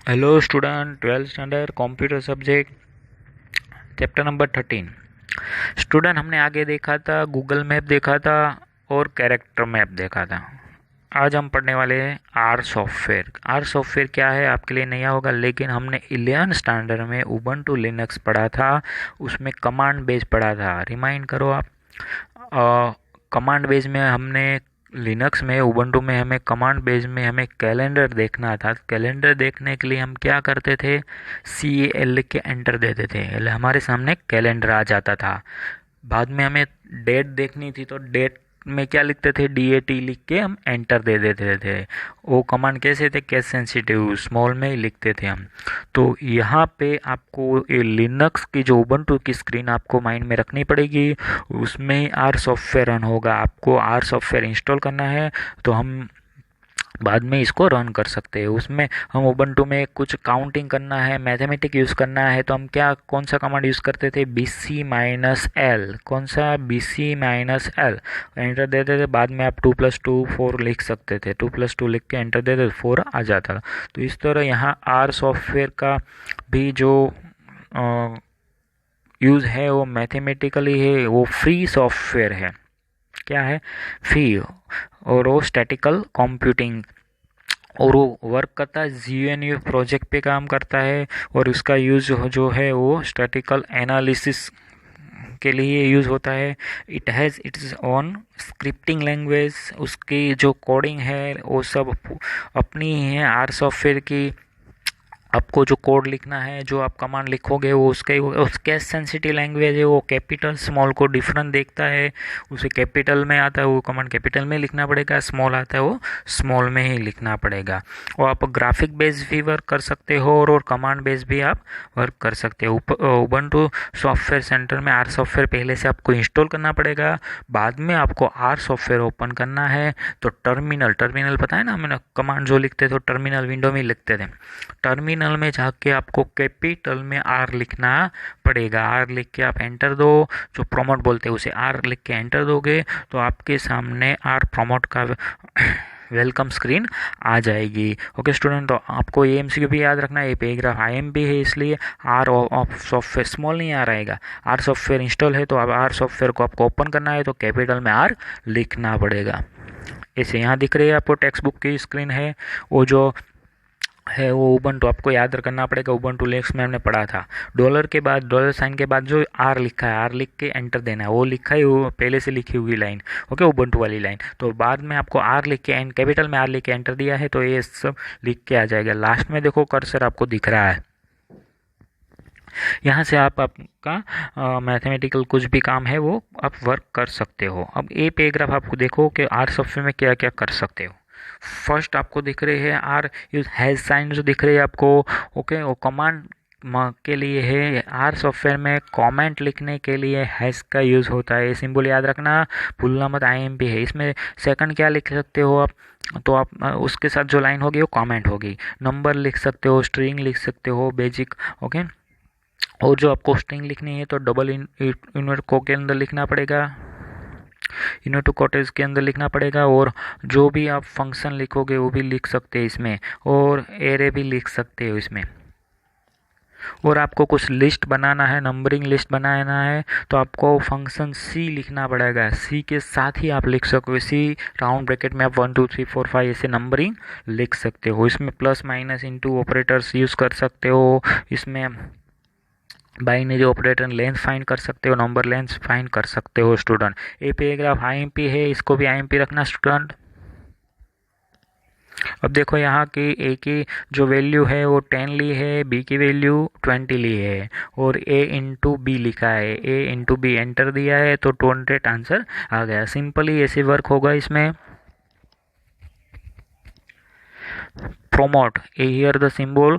Hello student, 12th standard computer subject, chapter number 13। Student, हमने आगे देखा था, गूगल मैप देखा था और कैरेक्टर मैप देखा था। आज हम पढ़ने वाले हैं आर सॉफ्टवेयर। आर सॉफ्टवेयर क्या है आपके लिए नया होगा, लेकिन हमने 11th स्टैंडर्ड में उबंटू लिनक्स पढ़ा था, उसमें कमांड बेस पढ़ा था। रिमाइंड करो आप। कमांड बेस में हमने लिनक्स में, उबंटू में हमें कमांड बेस में हमें कैलेंडर देखना था। कैलेंडर देखने के लिए हम क्या करते थे, CAL लिख के एंटर देते थे, हमारे सामने कैलेंडर आ जाता था। बाद में हमें डेट देखनी थी तो डेट में क्या लिखते थे, DAT लिख के हम एंटर दे देते थे। वो कमांड कैसे थे, केस सेंसिटिव, स्मॉल में ही लिखते थे हम। तो यहाँ पे आपको ये लिनक्स की जो उबंटू की स्क्रीन आपको माइंड में रखनी पड़ेगी, उसमें ही आर सॉफ्टवेयर रन होगा। आपको आर सॉफ्टवेयर इंस्टॉल करना है तो हम बाद में इसको रन कर सकते हैं। उसमें हम उबंटू में कुछ काउंटिंग करना है, मैथमेटिक यूज़ करना है, तो हम क्या, कौन सा कमांड यूज़ करते थे, BC-L। कौन सा, BC-L एंटर देते थे। बाद में आप 2+2 4 लिख सकते थे, 2+2 लिख के एंटर देते थे, 4 आ जाता था। तो इस तरह यहाँ आर सॉफ्टवेयर का भी जो यूज़ है वो मैथमेटिकली है, वो फ्री सॉफ्टवेयर है। क्या है, फ्री। और वो स्टैटिकल कंप्यूटिंग, और वो वर्क करता है, GNU प्रोजेक्ट पे काम करता है। और उसका यूज़ जो है वो स्टैटिकल एनालिसिस के लिए यूज़ होता है। It is on scripting language. उसकी जो कोडिंग है वो सब अपनी ही है आर सॉफ्टवेयर की। आपको जो कोड लिखना है, जो आप कमांड लिखोगे, वो उसके सेंसिटिव लैंग्वेज है, वो कैपिटल स्मॉल को डिफरेंट देखता है। उसे कैपिटल में आता है वो कमांड कैपिटल में लिखना पड़ेगा, स्मॉल आता है वो स्मॉल में ही लिखना पड़ेगा। और आप ग्राफिक बेस भी वर्क कर सकते हो और कमांड बेस भी आप वर्क कर सकते हो। उबंटू सॉफ्टवेयर सेंटर में आर सॉफ्टवेयर पहले से आपको इंस्टॉल करना पड़ेगा। बाद में आपको आर सॉफ्टवेयर ओपन करना है तो टर्मिनल पता है ना, मैंने कमांड जो लिखते थे तो टर्मिनल विंडो में लिखते थे। टर्मिनल में जाके आपको कैपिटल में आर लिखना पड़ेगा। आर लिख के आप एंटर दो, जो प्रोमोट बोलते हैं उसे आर लिख के एंटर दोगे तो आपके सामने आर प्रोमोट का वेलकम स्क्रीन आ जाएगी। ओके स्टूडेंट, तो आपको ये MCQ भी याद रखना है। ये पैराग्राफ IMP है, इसलिए आर ऑफ सॉफ्टवेयर स्मॉल नहीं आ रहेगा। आर सॉफ्टवेयर इंस्टॉल है तो अब आर सॉफ्टवेयर को आपको ओपन करना है तो कैपिटल में आर लिखना पड़ेगा। ऐसे यहाँ दिख रही है आपको टेक्स्ट बुक की स्क्रीन है, वो जो है वो उबंटू आपको याद करना पड़ेगा। उबंटू लिनक्स में हमने पढ़ा था, डॉलर के बाद, डॉलर साइन के बाद जो आर लिखा है, आर लिख के एंटर देना है। वो लिखा है, वो पहले से लिखी हुई लाइन, ओके, उबंटू वाली लाइन। तो बाद में आपको आर लिख के कैपिटल में आर लिख के एंटर दिया है तो ये सब लिख के आ जाएगा। लास्ट में देखो कर्सर आपको दिख रहा है, यहाँ से आप आपका मैथमेटिकल कुछ भी काम है वो आप वर्क कर सकते हो। अब ये पैराग्राफ आपको देखो कि आर सॉफ्टवेयर में क्या क्या कर सकते हो। फर्स्ट आपको दिख रहे हैं आर यूज हैज साइन जो दिख रही है आपको, ओके, वो कमांड के लिए है। आर सॉफ्टवेयर में कमेंट लिखने के लिए हैश का यूज़ होता है, सिंबल याद रखना, भूलना मत, IMP है इसमें। सेकंड क्या लिख सकते हो आप, तो आप उसके साथ जो लाइन होगी वो कमेंट होगी। नंबर लिख सकते हो, स्ट्रिंग लिख सकते हो, बेसिक, ओके। और जो आपको स्ट्रिंग लिखनी है तो डबल इन्वर्ट को के अंदर लिखना पड़ेगा, इन्वर्ट कोटेज के अंदर लिखना पड़ेगा। और जो भी आप फंक्शन लिखोगे वो भी लिख सकते हैं इसमें, और एरे भी लिख सकते हो इसमें। और आपको कुछ लिस्ट बनाना है, नंबरिंग लिस्ट बनाना है तो आपको फंक्शन C लिखना पड़ेगा। C के साथ ही आप लिख सकोगे, C राउंड ब्रैकेट में आप 1 2 3 4 5 ऐसे नंबरिंग लिख सकते हो। इसमें plus minus into operators use कर सकते हो। इसमें बाइनरी ऑपरेटर लेंथ फाइंड कर सकते हो, नंबर लेंथ फाइंड कर सकते हो स्टूडेंट। ये पैराग्राफ IMP है, इसको भी IMP रखना स्टूडेंट। अब देखो यहाँ की A की जो वैल्यू है वो 10 ली है, B की वैल्यू 20 ली है, और A इंटू बी लिखा है। A इंटू बी एंटर दिया है तो 200 आंसर आ गया। सिंपली ऐसे वर्क होगा इसमें। प्रोमोट, हियर द सिंबल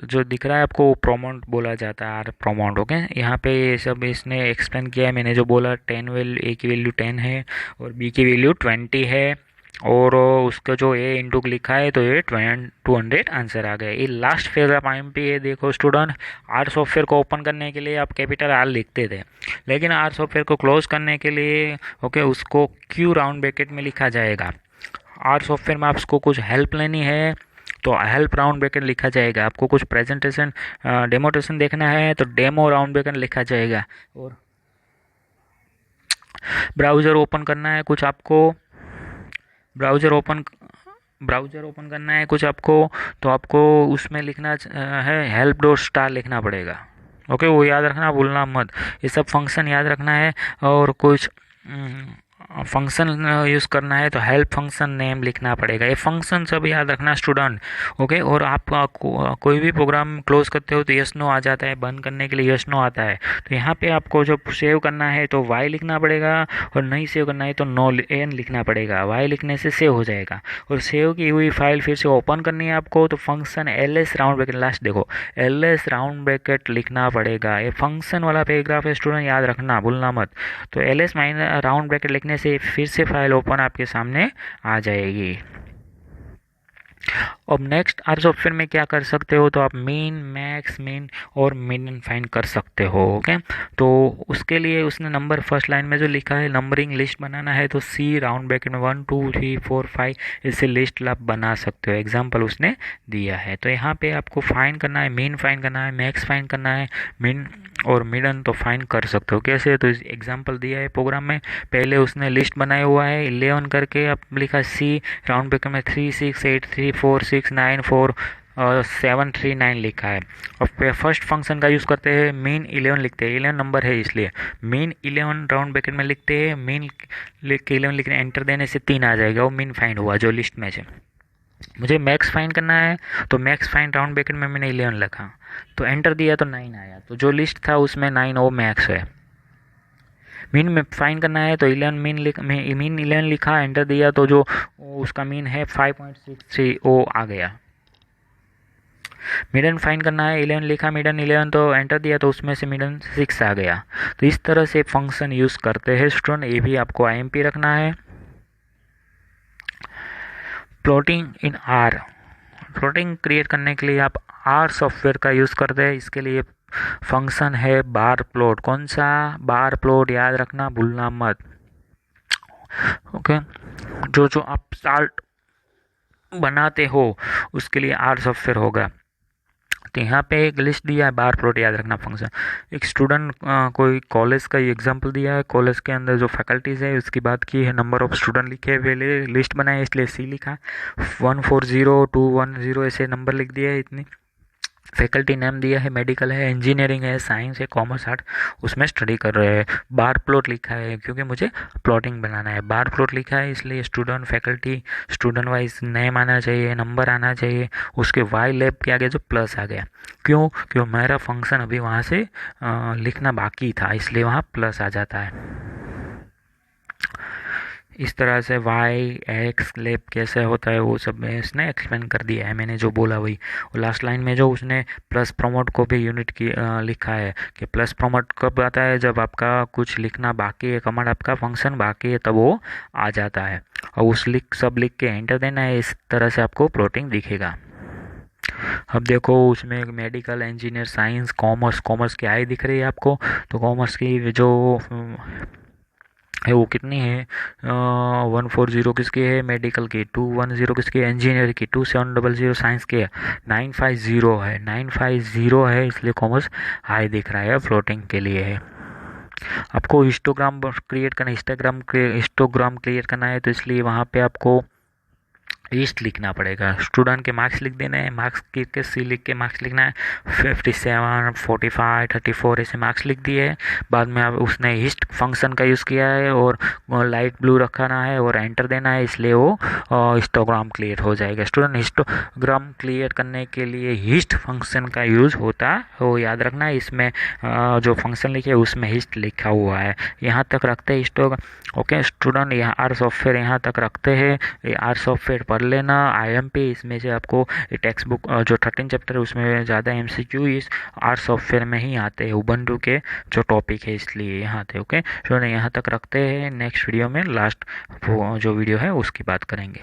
जो दिख रहा है आपको वो प्रोमोट बोला जाता है, आर प्रोमोट, ओके। यहाँ पे ये सब इसने एक्सप्लेन किया है, मैंने जो बोला 10 वैल्यू, A की वैल्यू 10 है और B की वैल्यू 20 है, और उसका जो A इंटू लिखा है तो ये 200 आंसर आ गया। ये लास्ट पैराग्राफ IMP है। देखो स्टूडेंट, आर सॉफ्टवेयर को ओपन करने के लिए आप कैपिटल आर लिखते थे, लेकिन आर सॉफ्टवेयर को क्लोज करने के लिए, ओके, उसको Q राउंड ब्रैकेट में लिखा जाएगा। आर सॉफ्टवेयर में आपको कुछ हेल्प लेनी है तो हेल्प राउंड ब्रैकेट लिखा जाएगा। आपको कुछ प्रेजेंटेशन डेमोटेशन देखना है तो डेमो राउंड ब्रैकेट लिखा जाएगा। और ब्राउज़र ओपन करना है कुछ आपको, ब्राउज़र ओपन करना है कुछ आपको, तो आपको उसमें लिखना है हेल्प डॉट स्टार लिखना पड़ेगा। ओके, वो याद रखना, भूलना मत। ये सब फंक्शन याद रखना है। और कुछ फंक्शन यूज़ करना है तो हेल्प फंक्शन नेम लिखना पड़ेगा। ये फंक्शन सब याद रखना स्टूडेंट। ओके, और आप कोई भी प्रोग्राम क्लोज करते हो तो यस नो आ जाता है, बंद करने के लिए यस नो आता है। तो यहाँ पे आपको जो सेव करना है तो वाई लिखना पड़ेगा, और नहीं सेव करना है तो नो एन लिखना पड़ेगा। वाई लिखने से सेव हो जाएगा। और सेव की हुई फाइल फिर से ओपन करनी है आपको, तो function L S round bracket, last देखो एल एस राउंड ब्रैकेट लिखना पड़ेगा। ये फंक्शन वाला पैराग्राफ है स्टूडेंट, याद रखना, भूलना मत। तो एल एस राउंड ब्रैकेट लिखने से फिर से फाइल ओपन आपके सामने आ जाएगी। अब नेक्स्ट आर सॉफ्टवेयर में क्या कर सकते हो, तो आप मीन, मैक्स, मीन और मीडियन फाइंड कर सकते हो। ओके, तो उसके लिए उसने नंबर फर्स्ट लाइन में जो लिखा है नंबरिंग लिस्ट बनाना है, तो सी राउंड ब्रैकेट में 1 2 3 4 5 इससे लिस्ट आप बना सकते हो। एग्जाम्पल उसने दिया है। तो यहाँ पे आपको फाइंड करना है, मीन फाइंड करना है, मैक्स फाइंड करना है, मीन और मिडन तो फाइंड कर सकते हो। कैसे, तो एग्जाम्पल दिया है प्रोग्राम में। पहले उसने लिस्ट बनाया हुआ है 11 करके, अब लिखा सी राउंड ब्रैकेट में 3 6 8 3 4 6 9 4 और 7 3 9 लिखा है। और फर्स्ट फंक्शन का यूज़ करते हैं, मीन 11 लिखते हैं, 11 नंबर है इसलिए मीन 11 राउंड ब्रैकेट में लिखते हैं। मीन लिख के 11 लिखने, एंटर देने से 3 आ जाएगा, वो मीन फाइंड हुआ जो लिस्ट में है। मुझे मैक्स फाइंड करना है तो मैक्स फाइंड राउंड ब्रैकेट में मैंने 11 लिखा, तो एंटर दिया तो 9 आया, तो जो लिस्ट था उसमें 9 वो मैक्स है। मीन में फाइंड करना है तो 11 मीन 11 लिखा, एंटर दिया तो जो उसका मीन है 5.63 वो आ गया। मिडन फाइंड करना है, 11 लिखा, मिडन 11 तो एंटर दिया तो उसमें से मिडन 6 आ गया। तो इस तरह से फंक्शन यूज़ करते हैं स्टूडेंट, ये भी आपको IMP रखना है। Plotting in are, plotting create करने के लिए आप आर सॉफ्टवेयर का यूज़ करते हैं। इसके लिए फंक्शन है बार प्लॉट। कौन सा, बार प्लॉट, याद रखना, भूलना मत। ओके, जो आप चार्ट बनाते हो उसके लिए आर सॉफ्टवेयर होगा। तो यहाँ पे एक लिस्ट दिया है, बार प्लॉट याद रखना फंक्शन। एक स्टूडेंट कोई कॉलेज का लिस्ट दिया है, कॉलेज के अंदर जो फैकल्टीज़ है उसकी बात की है, नंबर ऑफ स्टूडेंट लिखे हुए लिस्ट बनाए, इसलिए सी लिखा, 140 210 ऐसे नंबर लिख दिया है। इतनी फैकल्टी नेम दिया है, मेडिकल है, इंजीनियरिंग है, साइंस है, कॉमर्स, आर्ट, उसमें स्टडी कर रहे हैं। बार प्लॉट लिखा है क्योंकि मुझे प्लॉटिंग बनाना है। बार प्लॉट लिखा है इसलिए student, faculty, student wise name आना चाहिए, नंबर आना चाहिए, उसके वाई लैब के आगे जो प्लस आ गया। क्यों मेरा फंक्शन अभी वहाँ से लिखना बाकी था, इसलिए वहाँ प्लस आ जाता है। इस तरह से वाई एक्स लैब कैसे होता है वो सब में इसने एक्सप्लेन कर दिया है, मैंने जो बोला वही। और लास्ट लाइन में जो उसने प्लस प्रमोट को भी यूनिट की लिखा है कि प्लस प्रमोट कब आता है, जब आपका कुछ लिखना बाकी है, कमांड आपका फंक्शन बाकी है, तब वो आ जाता है। और उस सब लिख के एंटर देना है, इस तरह से आपको प्लॉटिंग दिखेगा। अब देखो उसमें मेडिकल, इंजीनियर, साइंस, कॉमर्स की आई दिख रही है आपको। तो कॉमर्स की जो है वो कितनी है, 140 किसकी है, मेडिकल की, 210 किसकी है, इंजीनियर की, 2700 साइंस की है, 950 है, 950 है, इसलिए कॉमर्स हाई दिख रहा है, फ्लोटिंग के लिए है। आपको हिस्टोग्राम क्रिएट करना, हिस्टोग्राम क्रिएट करना है, तो इसलिए वहाँ पे आपको लिस्ट लिखना पड़ेगा। स्टूडेंट के मार्क्स लिख देने हैं, मार्क्स के सी लिख के मार्क्स लिखना है, 57 45 34 ऐसे मार्क्स लिख दिए हैं। बाद में अब उसने हिस्ट फंक्शन का यूज़ किया है और लाइट ब्लू रखना है और एंटर देना है, इसलिए वो हिस्टोग्राम क्लियर हो जाएगा। स्टूडेंट हिस्टोग्राम क्लियर करने के लिए हिस्ट फंक्शन का यूज़ होता है, वो याद रखना है। इसमें जो फंक्शन लिखे उसमें हिस्ट लिखा हुआ है, यहाँ तक रखते हैं हिस्टोग्राम। ओके स्टूडेंट, यहाँ आर सॉफ्टवेयर यहाँ तक रखते हैं। आर सॉफ्टवेयर पढ़ लेना, IMP इसमें से आपको टेक्स्ट बुक जो 13 चैप्टर है उसमें ज़्यादा MCQ इस आर सॉफ्टवेयर में ही आते हैं, उबंटू के जो टॉपिक है इसलिए यहाँ आते हैं। ओके स्टूडेंट, यहाँ तक रखते हैं। नेक्स्ट वीडियो में लास्ट जो वीडियो है उसकी बात करेंगे।